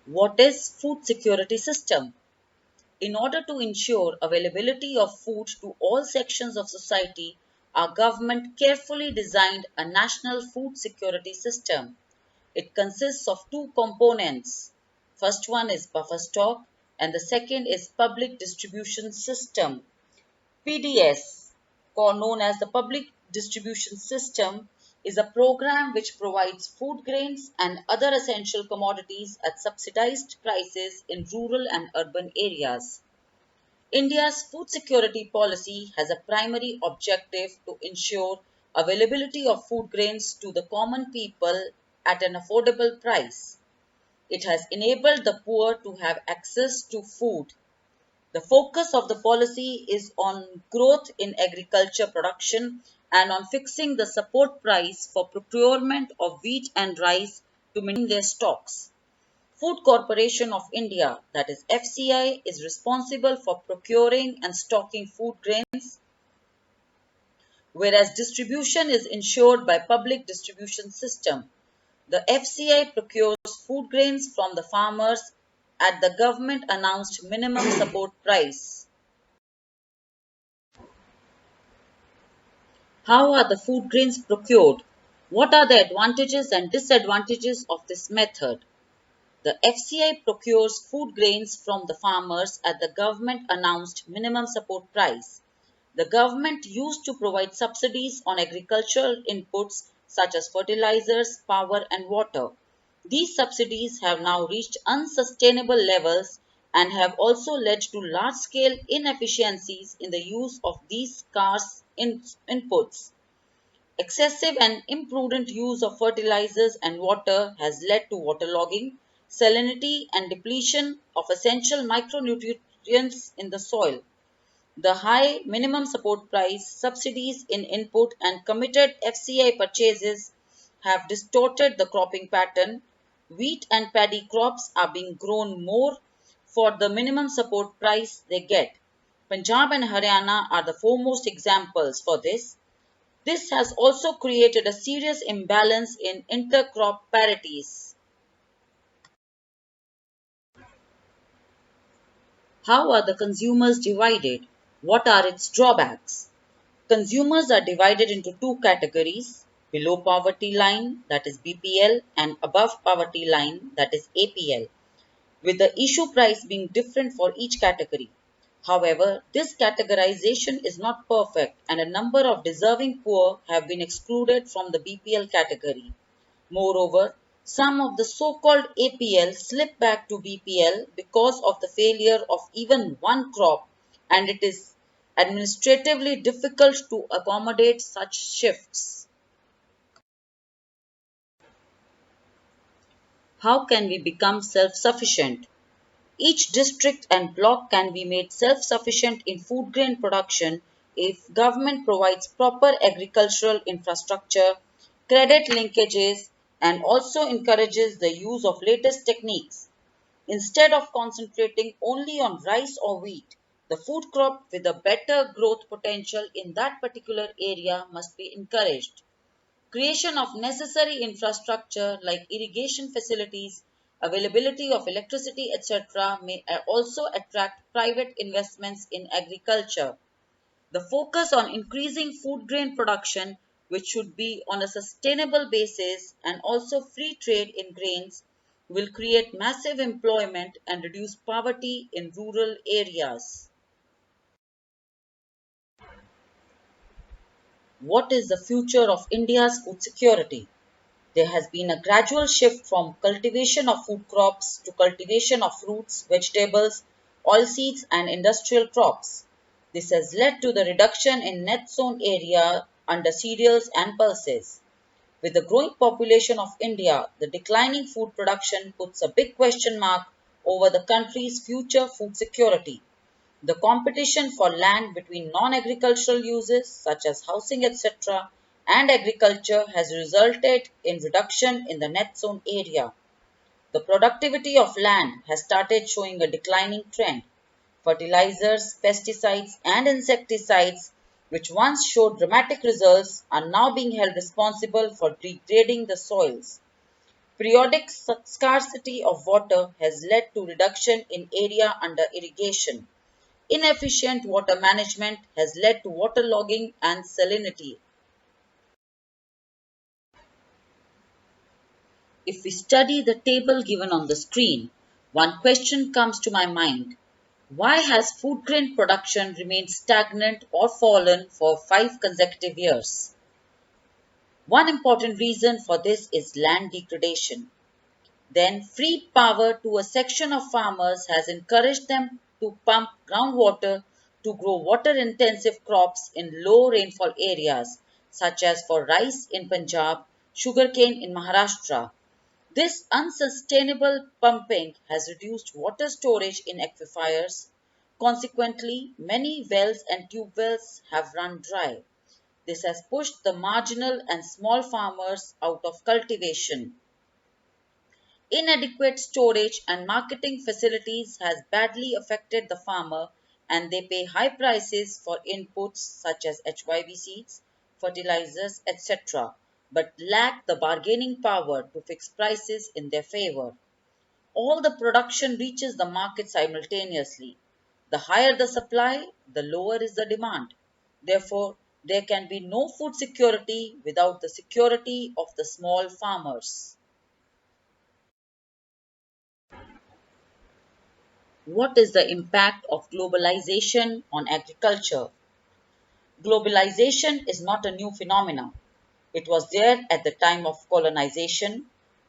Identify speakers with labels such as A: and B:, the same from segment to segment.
A: What is food security system? In order to ensure availability of food to all sections of society, our government carefully designed a national food security system. It consists of two components. First one is buffer stock and the second is public distribution system. PDS, known as the Public Distribution System, is a program which provides food grains and other essential commodities at subsidized prices in rural and urban areas. India's food security policy has a primary objective to ensure availability of food grains to the common people at an affordable price. It has enabled the poor to have access to food. The focus of the policy is on growth in agriculture production and on fixing the support price for procurement of wheat and rice to maintain their stocks. Food Corporation of India, that is FCI, is responsible for procuring and stocking food grains, whereas distribution is ensured by public distribution system. The FCI procures food grains from the farmers at the government announced minimum support price. How are the food grains procured? What are the advantages and disadvantages of this method? The FCI procures food grains from the farmers at the government announced minimum support price. The government used to provide subsidies on agricultural inputs such as fertilizers, power, and water. These subsidies have now reached unsustainable levels and have also led to large scale inefficiencies in the use of these scarce inputs. Excessive and imprudent use of fertilizers and water has led to waterlogging, salinity, and depletion of essential micronutrients in the soil. The high minimum support price, subsidies in input, and committed FCI purchases have distorted the cropping pattern. Wheat and paddy crops are being grown more for the minimum support price they get. Punjab and Haryana are the foremost examples for this. This has also created a serious imbalance in intercrop parities. How are the consumers divided? What are its drawbacks? Consumers are divided into two categories: below poverty line, that is BPL, and above poverty line, that is APL, with the issue price being different for each category. However, this categorization is not perfect and a number of deserving poor have been excluded from the BPL category. Moreover, some of the so-called APL slip back to BPL because of the failure of even one crop, and it is administratively difficult to accommodate such shifts. How can we become self-sufficient? Each district and block can be made self-sufficient in food grain production if government provides proper agricultural infrastructure, credit linkages, and also encourages the use of latest techniques. Instead of concentrating only on rice or wheat, the food crop with a better growth potential in that particular area must be encouraged. Creation of necessary infrastructure like irrigation facilities, availability of electricity, etc., may also attract private investments in agriculture. The focus on increasing food grain production, which should be on a sustainable basis and also free trade in grains, will create massive employment and reduce poverty in rural areas. What is the future of India's food security? There has been a gradual shift from cultivation of food crops to cultivation of fruits, vegetables, oilseeds, and industrial crops. This has led to the reduction in net sown area under cereals and pulses. With the growing population of India, the declining food production puts a big question mark over the country's future food security. The competition for land between non-agricultural uses such as housing etc. and agriculture has resulted in reduction in the net sown area. The productivity of land has started showing a declining trend. Fertilizers, pesticides and insecticides, which once showed dramatic results, are now being held responsible for degrading the soils. Periodic scarcity of water has led to reduction in area under irrigation. Inefficient water management has led to waterlogging and salinity. If we study the table given on the screen, one question comes to my mind. Why has food grain production remained stagnant or fallen for 5 consecutive years? One important reason for this is land degradation. Then, free power to a section of farmers has encouraged them to pump groundwater to grow water intensive crops in low rainfall areas, such as for rice in Punjab, sugarcane in Maharashtra. This unsustainable pumping has reduced water storage in aquifers. Consequently, many wells and tube wells have run dry. This has pushed the marginal and small farmers out of cultivation. Inadequate storage and marketing facilities has badly affected the farmer, and they pay high prices for inputs such as HYV seeds, fertilizers, etc., but lack the bargaining power to fix prices in their favor. All the production reaches the market simultaneously. The higher the supply, the lower is the demand. Therefore, there can be no food security without the security of the small farmers. What is the impact of globalization on agriculture? Globalization is not a new phenomenon. It was there at the time of colonization.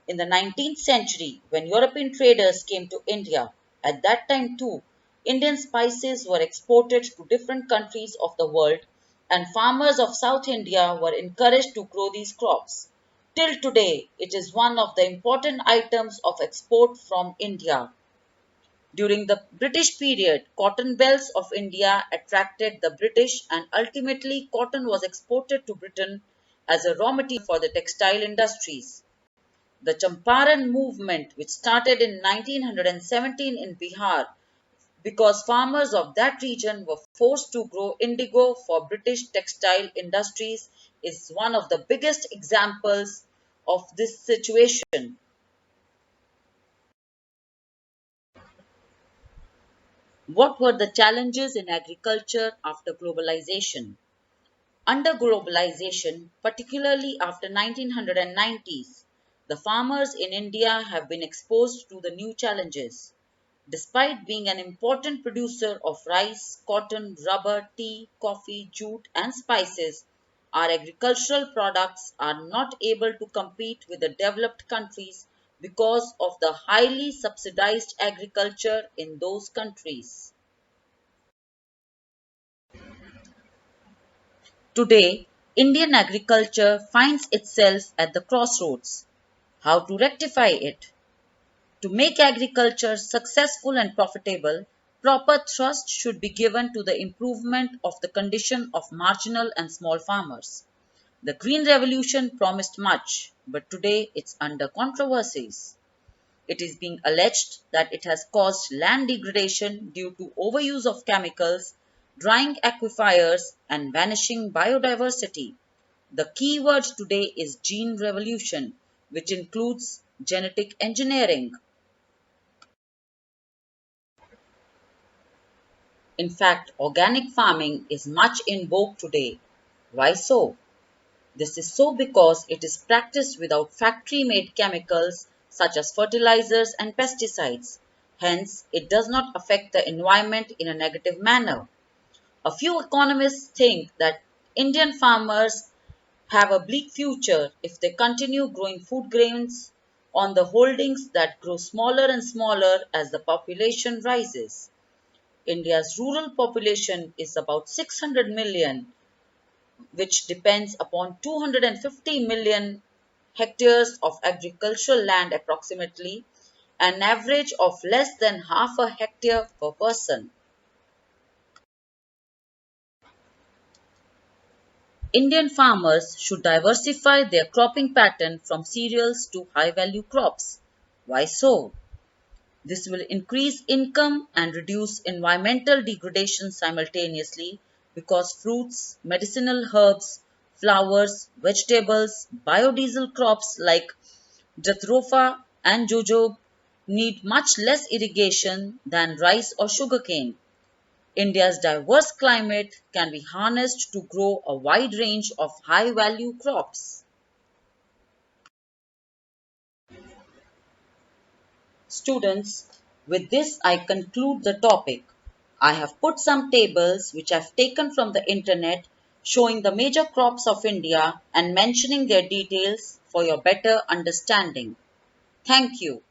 A: In the 19th century, when European traders came to India, at that time too, Indian spices were exported to different countries of the world, and farmers of South India were encouraged to grow these crops. Till today, it is one of the important items of export from India. During the British period, cotton belts of India attracted the British, and ultimately cotton was exported to Britain as a raw material for the textile industries. The Champaran movement, which started in 1917 in Bihar because farmers of that region were forced to grow indigo for British textile industries, is one of the biggest examples of this situation. What were the challenges in agriculture after globalization? Under globalization, particularly after 1990s, the farmers in India have been exposed to the new challenges. Despite being an important producer of rice, cotton, rubber, tea, coffee, jute, and spices, our agricultural products are not able to compete with the developed countries because of the highly subsidized agriculture in those countries. Today, Indian agriculture finds itself at the crossroads. How to rectify it? To make agriculture successful and profitable, proper thrust should be given to the improvement of the condition of marginal and small farmers. The Green Revolution promised much, but today it's under controversies. It is being alleged that it has caused land degradation due to overuse of chemicals, drying aquifers, and vanishing biodiversity. The key word today is gene revolution, which includes genetic engineering. In fact, organic farming is much in vogue today. Why so? This is so because it is practiced without factory made chemicals such as fertilizers and pesticides. Hence, it does not affect the environment in a negative manner. A few economists think that Indian farmers have a bleak future if they continue growing food grains on the holdings that grow smaller and smaller as the population rises. India's rural population is about 600 million, which depends upon 250 million hectares of agricultural land approximately, an average of less than half a hectare per person. Indian farmers should diversify their cropping pattern from cereals to high value crops. Why so? This will increase income and reduce environmental degradation simultaneously because fruits, medicinal herbs, flowers, vegetables, biodiesel crops like Jatropha and jujube need much less irrigation than rice or sugarcane. India's diverse climate can be harnessed to grow a wide range of high-value crops. Students, with this I conclude the topic. I have put some tables which I've taken from the internet showing the major crops of India and mentioning their details for your better understanding. Thank you.